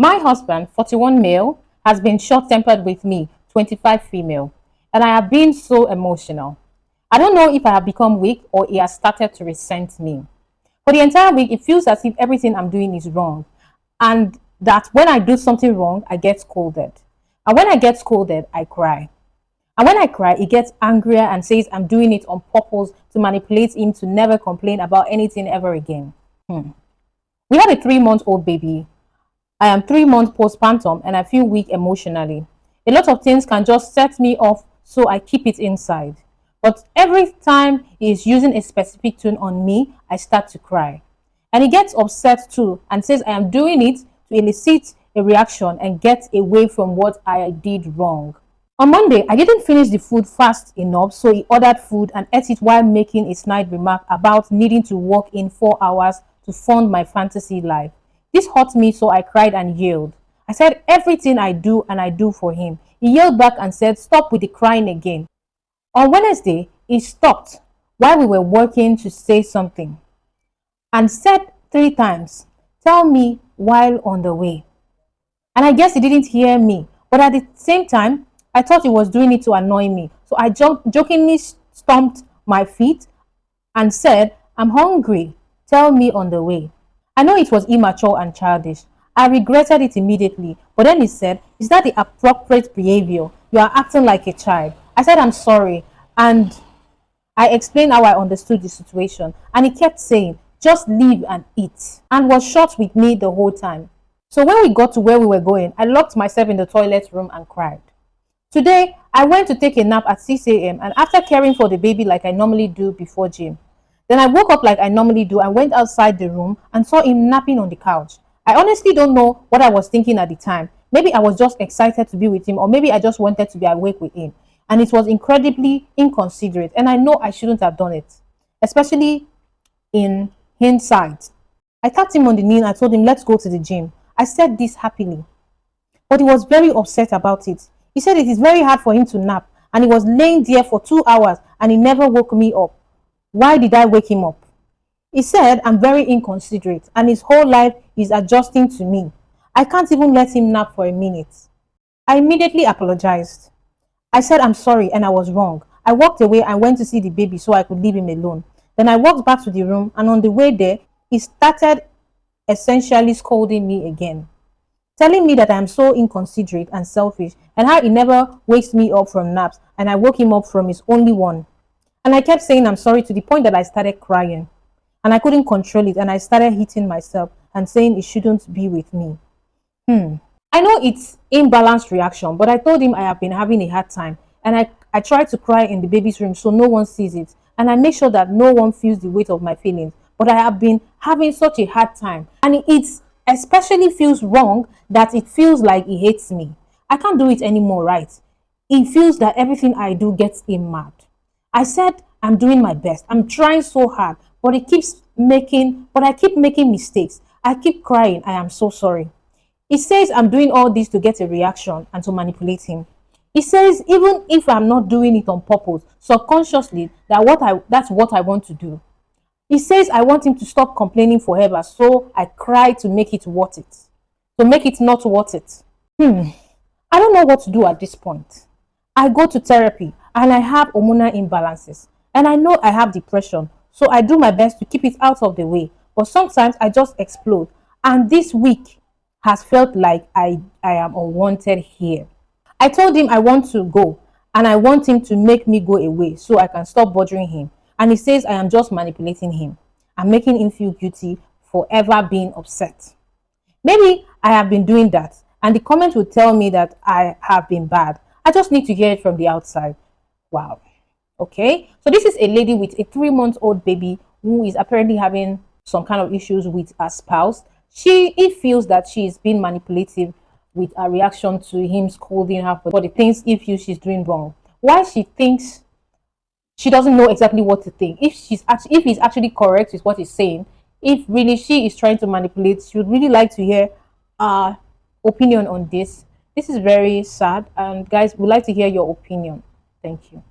My husband, 41 male, has been short-tempered with me, 25 female, and I have been so emotional. I don't know if I have become weak or he has started to resent me. For the entire week, it feels as if everything I'm doing is wrong, and that when I do something wrong, I get scolded. And when I get scolded, I cry. And when I cry, he gets angrier and says I'm doing it on purpose to manipulate him to never complain about anything ever again. We had a 3-month-old baby. I am 3 months postpartum and I feel weak emotionally. A lot of things can just set me off, so I keep it inside. But every time he is using a specific tone on me, I start to cry. And he gets upset too and says I am doing it to elicit a reaction and get away from what I did wrong. On Monday, I didn't finish the food fast enough, so he ordered food and ate it while making a snide remark about needing to work in 4 hours to fund my fantasy life. This hurt me, so I cried and yelled. I said everything I do and I do for him. He yelled back and said, "Stop with the crying again." On Wednesday, he stopped while we were working to say something and said 3 times, "Tell me while on the way." And I guess he didn't hear me, but at the same time, I thought he was doing it to annoy me. So I jokingly stomped my feet and said, "I'm hungry. Tell me on the way." I know it was immature and childish. I regretted it immediately, but then he said, "Is that the appropriate behavior? You are acting like a child." I said, "I'm sorry," and I explained how I understood the situation, and he kept saying, "Just leave and eat," and was short with me the whole time. So when we got to where we were going, I locked myself in the toilet room and cried. Today, I went to take a nap at 6 a.m. and after caring for the baby like I normally do before gym. Then I woke up like I normally do and went outside the room and saw him napping on the couch. I honestly don't know what I was thinking at the time. Maybe I was just excited to be with him, or maybe I just wanted to be awake with him. And it was incredibly inconsiderate, and I know I shouldn't have done it, especially in hindsight. I tapped him on the knee and I told him, "Let's go to the gym." I said this happily, but he was very upset about it. He said it is very hard for him to nap, and he was laying there for 2 hours and he never woke me up. Why did I wake him up? He said I'm very inconsiderate and his whole life is adjusting to me. I can't even let him nap for a minute. I immediately apologized. I said I'm sorry and I was wrong. I walked away and went to see the baby so I could leave him alone. Then I walked back to the room, and on the way there, he started essentially scolding me again, telling me that I am so inconsiderate and selfish and how he never wakes me up from naps and I woke him up from his only one. And I kept saying I'm sorry to the point that I started crying and I couldn't control it, and I started hitting myself and saying it shouldn't be with me. I know it's imbalanced reaction, but I told him I have been having a hard time, and I try to cry in the baby's room so no one sees it, and I make sure that no one feels the weight of my feelings. But I have been having such a hard time, and it especially feels wrong that it feels like he hates me. I can't do it anymore, right? It feels that everything I do gets him mad. I said I'm doing my best. I'm trying so hard, but I keep making mistakes. I keep crying. I am so sorry. He says I'm doing all this to get a reaction and to manipulate him. He says even if I'm not doing it on purpose, subconsciously, that's what I want to do. He says I want him to stop complaining forever, so I cry to make it worth it. To make it not worth it. I don't know what to do at this point. I go to therapy and I have hormonal imbalances, and I know I have depression, so I do my best to keep it out of the way. But sometimes I just explode, and this week has felt like I am unwanted here. I told him I want to go and I want him to make me go away so I can stop bothering him. And he says I am just manipulating him. I'm making him feel guilty for ever being upset. Maybe I have been doing that, and the comment will tell me that I have been bad. I just need to hear it from the outside. Wow. Okay. So this is a lady with a 3-month-old baby who is apparently having some kind of issues with her spouse. He feels that she is being manipulative with a reaction to him scolding her for the things he feels she's doing wrong. Why she thinks she doesn't know exactly what to think. If he's actually correct with what he's saying, if really she is trying to manipulate, she would really like to hear our opinion on this. This is very sad, and guys, we'd like to hear your opinion. Thank you.